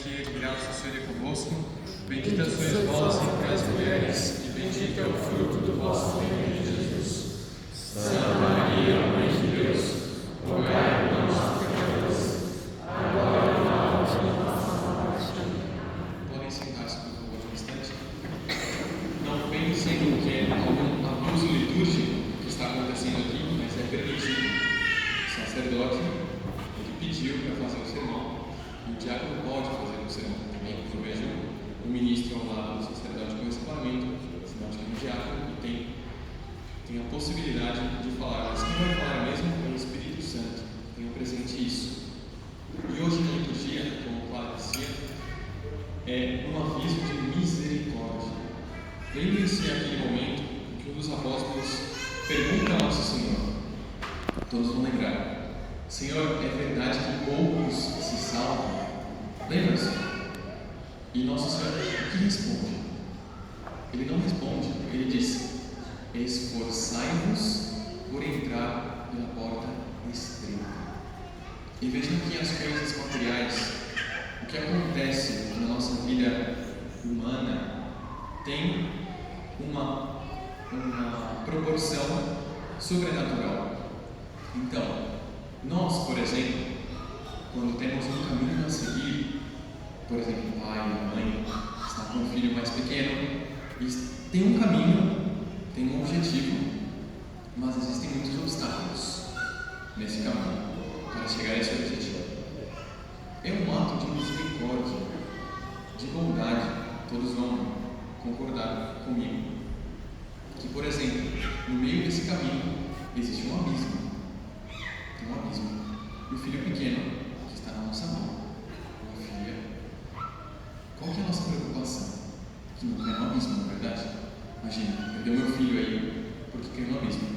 cheia de graça, o Senhor é convosco. Bendita sois vós entre as mulheres, e bendito é o fruto do vosso ventre, Jesus. Santa Maria, Mãe de Deus, rogai por nós, pecadores, agora e na hora de nossa morte. Podem sentar-se, por favor, um instante. Não pensem que é algum abuso litúrgico que está acontecendo aqui, mas é permitido. O sacerdote, ele pediu para fazer o sermão. E o diácono pode fazer o sermão também, porque eu vejo o ministro ao lado do sacerdote com esse parlamento, sinal de que é um diácono e tem a possibilidade de falar. Mas quem vai falar mesmo é o Espírito Santo. Tenha presente isso. E hoje na liturgia, como o padre dizia, é um aviso de misericórdia. Lembre-se naquele momento em que um dos apóstolos pergunta a Nosso Senhor. Todos vão lembrar. Senhor, é verdade que poucos se salvam? Lembra-se? E Nosso Senhor, o que responde? Ele não responde, ele diz: esforçai-vos por entrar pela porta estreita. E vejam que as coisas materiais, o que acontece na nossa vida humana, tem uma proporção sobrenatural. Então, nós, por exemplo, quando temos um caminho a seguir, por exemplo, o pai ou a mãe está com um filho mais pequeno e tem um caminho, tem um objetivo, mas existem muitos obstáculos nesse caminho para chegar a esse objetivo. É um ato de misericórdia, de bondade. Todos vão concordar comigo que, por exemplo, no meio desse caminho existe um abismo. Tem um abismo. E o filho pequeno que está na nossa mão, uma filha, qual que é a nossa preocupação? Que não cai no abismo, não é verdade? Imagina, perdeu meu filho aí porque caiu no abismo.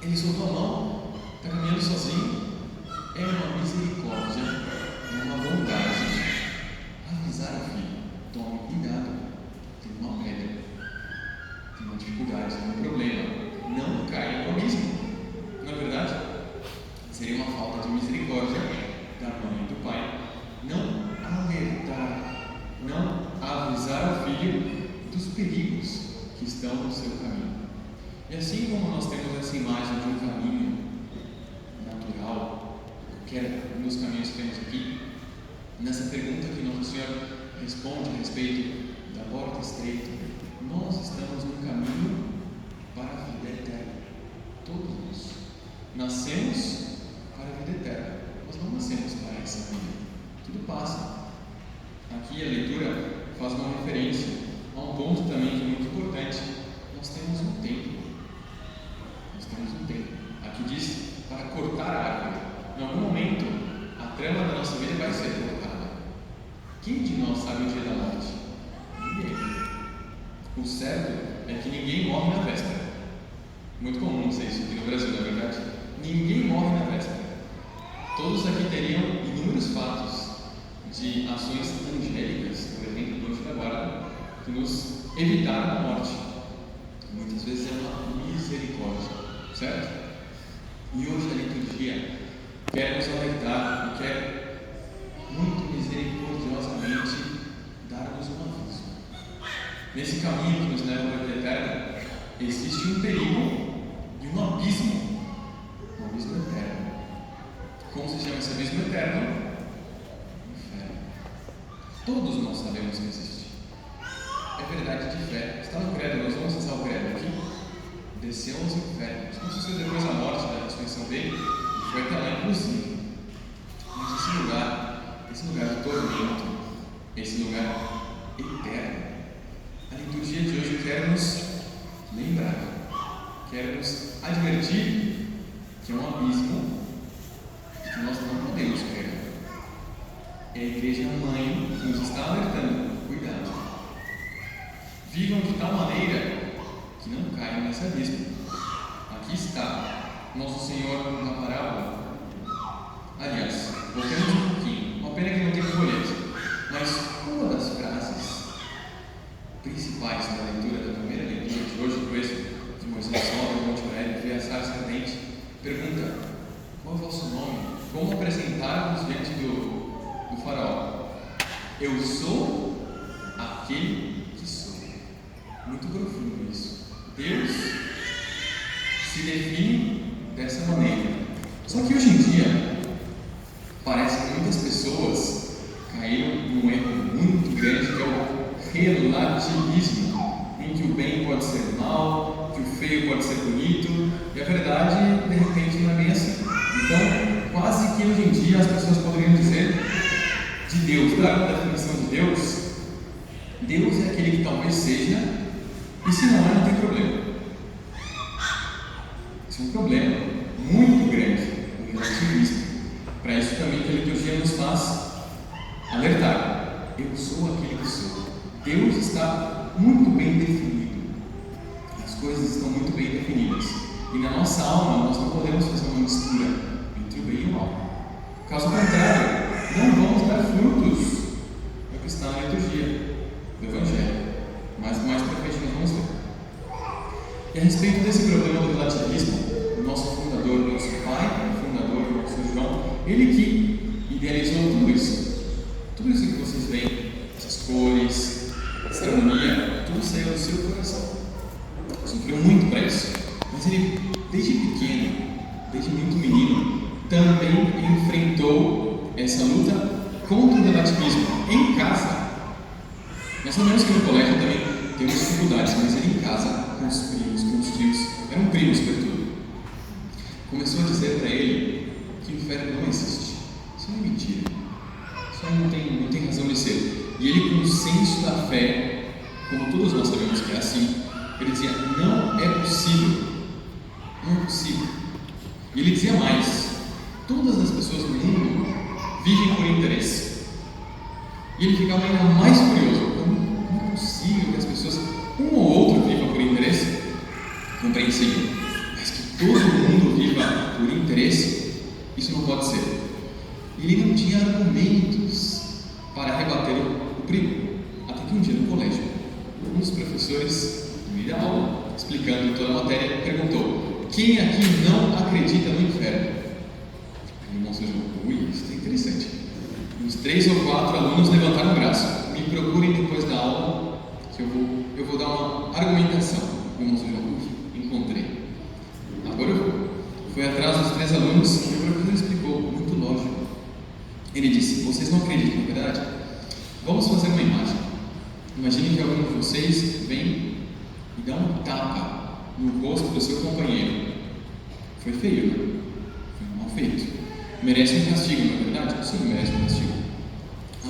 Ele soltou a mão, está caminhando sozinho. É uma misericórdia, é uma bondade avisar o filho: tome cuidado, tem uma pedra, tem uma dificuldade, tem um problema, não caia no abismo. Não é verdade? Seria uma falta de misericórdia da mãe e do pai não alertar, não avisar o filho dos perigos que estão no seu caminho. E assim como nós temos essa imagem de um caminho natural, qualquer um dos caminhos que temos aqui, nessa pergunta que Nosso Senhor responde a respeito da porta estreita, nós estamos num caminho para a vida eterna. Todos nós nascemos para a vida eterna. Nós não nascemos para essa vida. Tudo passa. Aqui a leitura faz uma referência a um ponto também que é muito importante. Nós temos um tempo. Nós temos um tempo. Aqui diz para cortar a árvore. Em algum momento, a trama da nossa vida vai ser cortada. Quem de nós sabe o dia da morte? Ninguém. O certo é que ninguém morre na véspera. Muito comum ser isso aqui no Brasil, não é verdade? Ninguém morre na véspera. Todos aqui teriam inúmeros fatos de ações angélicas, por exemplo, do anjo da guarda, que nos evitaram a morte. Muitas vezes é uma misericórdia, certo? E hoje a liturgia quer nos alertar e quer muito misericordiosamente dar-nos um aviso. Nesse caminho que nos leva para a vida eterna, existe um perigo e um abismo eterno. Como se chama esse abismo eterno? Inferno. Todos nós sabemos que existe. É verdade de fé. Está no credo, nós vamos acessar o credo aqui. Desceu aos infernos. Como se fosse depois da morte, da ressurreição dele, e foi até lá inclusive. Mas esse lugar de tormento, esse lugar eterno, a liturgia de hoje quer nos lembrar, quer nos advertir que é um abismo e que nós não podemos pegar. É a igreja mãe que nos está alertando: cuidado, vivam de tal maneira que não caiam nesse abismo. Aqui está Nosso Senhor na parábola. Aliás, voltemos um pouquinho, uma pena que não tem folhete, mas uma das frases principais da leitura, da primeira leitura de hoje, depois de Moisés sobe ao Monte Horebe, vê a sarça ardente, pergunta: qual é o vosso nome? Como apresentar-vos diante do faraó? Eu sou aquele que sou. Muito profundo isso. Deus se define dessa maneira. Só que hoje em dia, parece que muitas pessoas caíram num erro muito grande, que é o relativismo, em que o bem pode ser mal, que o feio pode ser bonito, e a verdade, de repente, não é bem assim. Então, quase que hoje em dia as pessoas poderiam dizer de Deus, da definição de Deus, Deus é aquele que talvez seja, e se não é, não tem problema. Isso é um problema muito grande, o relativismo. Para isso também que a liturgia nos faz alertar. Eu sou aquele que sou. Deus está muito bem definido. As coisas estão muito bem definidas. E na nossa alma nós não podemos fazer uma mistura entre o bem e o mal. Caso contrário, não vamos dar frutos. É o que está na liturgia do Evangelho. Mas mais para frente nós vamos ver. E a respeito desse problema do relativismo, o nosso fundador, o nosso pai, o fundador, o nosso João, ele que idealizou tudo isso que vocês veem, essas cores, essa harmonia, tudo saiu do seu coração. Sofreu muito para isso, mas ele, desde pequeno, desde muito menino, também enfrentou essa luta contra o relativismo em casa. Nós sabemos que no colégio também temos dificuldades, mas ele em casa, com os primos, com os tios, eram primos por tudo, começou a dizer para ele que o inferno não existe. Isso é mentira. Isso não tem razão de ser. E ele, com o senso da fé, como todos nós sabemos que é assim, ele dizia: não é possível. Não é possível. E ele dizia mais: todas as pessoas do mundo vivem por interesse. E ele ficava ainda mais curioso: como é possível que as pessoas, um ou outro, vivam por interesse? Compreensível. Mas que todo mundo viva por interesse, isso não pode ser. E ele não tinha argumentos para rebater o primo. Até que um dia no colégio, um dos professores, no meio da aula, explicando toda a matéria, perguntou: quem aqui não acredita no inferno? Aí o irmão São João: ui, isso é interessante. Uns 3 ou 4 alunos levantaram o braço: me procurem depois da aula, que eu vou dar uma argumentação. O irmão São João: encontrei. Agora eu vou. Foi atrás dos 3 alunos e o professor explicou, muito lógico. Ele disse: vocês não acreditam, na verdade? Vamos fazer uma imagem. Imagine que algum de vocês vem e dá um tapa no rosto do seu companheiro. Foi feio, né? Foi mal feito. Merece um castigo, não é verdade? Sim, merece um castigo.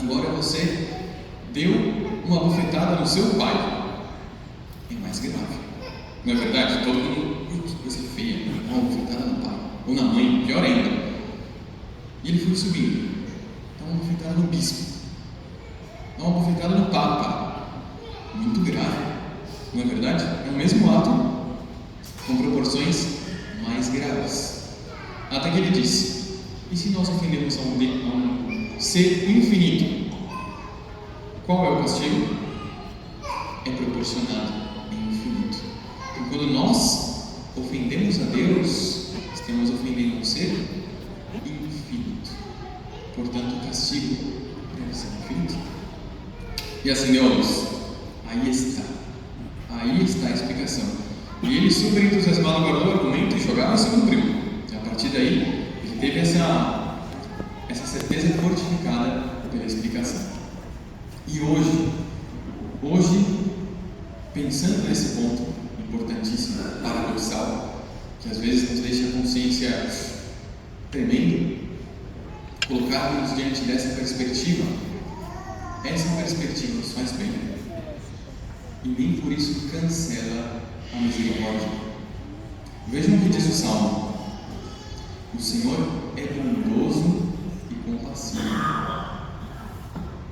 Agora você deu uma bofetada no seu pai. É mais grave. Não é verdade? Todo mundo, que coisa feia, uma bofetada no pai. Ou na mãe, pior ainda. E ele foi subindo. Dá uma bofetada no bispo. Dá uma bofetada no papa. Muito grave. Não é verdade? É o mesmo ato, com proporções mais graves. Até que ele disse: e se nós ofendemos a um ser infinito? Qual é o castigo? É proporcionado em infinito. Então, quando nós ofendemos a Deus, estamos ofendendo um ser infinito. Portanto, o castigo deve ser infinito. E acendeu a luz. Aí está a explicação. E ele, super entusiasmado, guardou o argumento e jogava em cima do primo. E a partir daí, ele teve essa certeza fortificada pela explicação. E hoje, pensando nesse ponto importantíssimo, paradoxal, que às vezes nos deixa a consciência tremendo, colocarmos diante dessa perspectiva, essa perspectiva nos faz bem. E nem por isso cancela a misericórdia. Vejam o que diz o Salmo: o Senhor é bondoso e compassivo.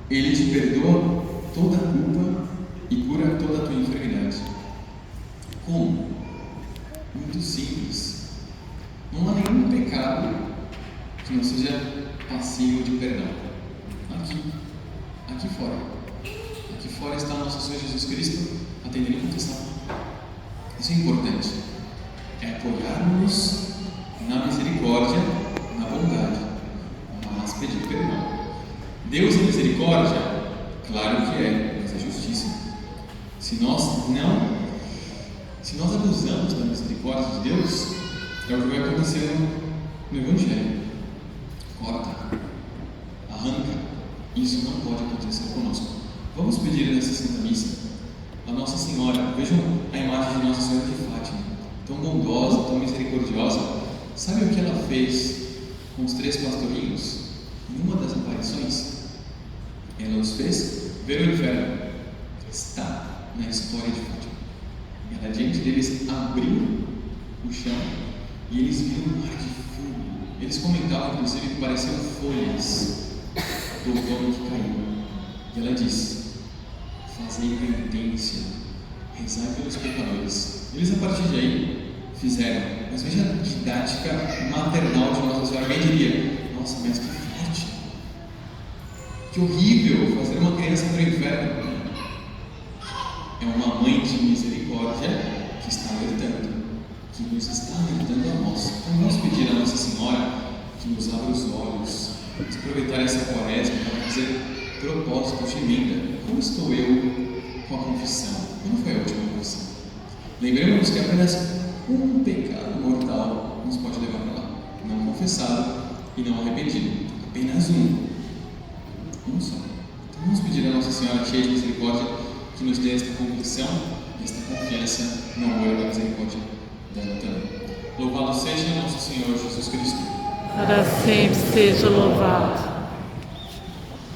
Ele te perdoa toda a culpa e cura toda a tua enfermidade. Como? Muito simples. Não há nenhum pecado que não seja passível de perdão. Aqui fora. Aqui fora está o nosso Senhor Jesus Cristo atendendo a contestação. Isso é importante. É apoiarmos na misericórdia, na bondade, mas pedir perdão. Deus é misericórdia, Claro que é, mas é justiça. Se nós abusamos da misericórdia de Deus, é o que vai acontecer no Evangelho. Corta, arranca. Isso não pode acontecer conosco. Vamos pedir nessa Santa Missa a Nossa Senhora. Vejam a imagem de Nossa Senhora de Fátima, tão bondosa, tão misericordiosa. Sabe o que ela fez com os 3 pastorinhos? Em uma das aparições, ela os fez ver o inferno. Está na história de Fátima. Ela, diante deles, abriu o chão e eles viram um mar de fogo. Eles comentavam, inclusive, que pareciam folhas do outono que caiu. E ela disse: fazei penitência, rezai pelos pecadores. Eles, a partir de aí, fizeram. Mas veja a didática maternal de Nossa Senhora. Alguém diria: nossa, mas que forte, que horrível fazer uma criança para o inferno. É uma mãe de misericórdia que está alertando, que nos está alertando a nós. Então vamos pedir a Nossa Senhora que nos abra os olhos. Vamos aproveitar essa quaresma para fazer propósitos de vida. Como estou eu com a confissão? Quando foi a última confissão? Lembremos que apenas um pecado mortal nos pode levar para lá: não confessado e não arrependido. Apenas um só. Então vamos pedir a Nossa Senhora, cheia de misericórdia, que nos dê esta convicção e esta confiança no amor e na misericórdia dela também. Louvado seja nosso Senhor Jesus Cristo. Para sempre seja louvado.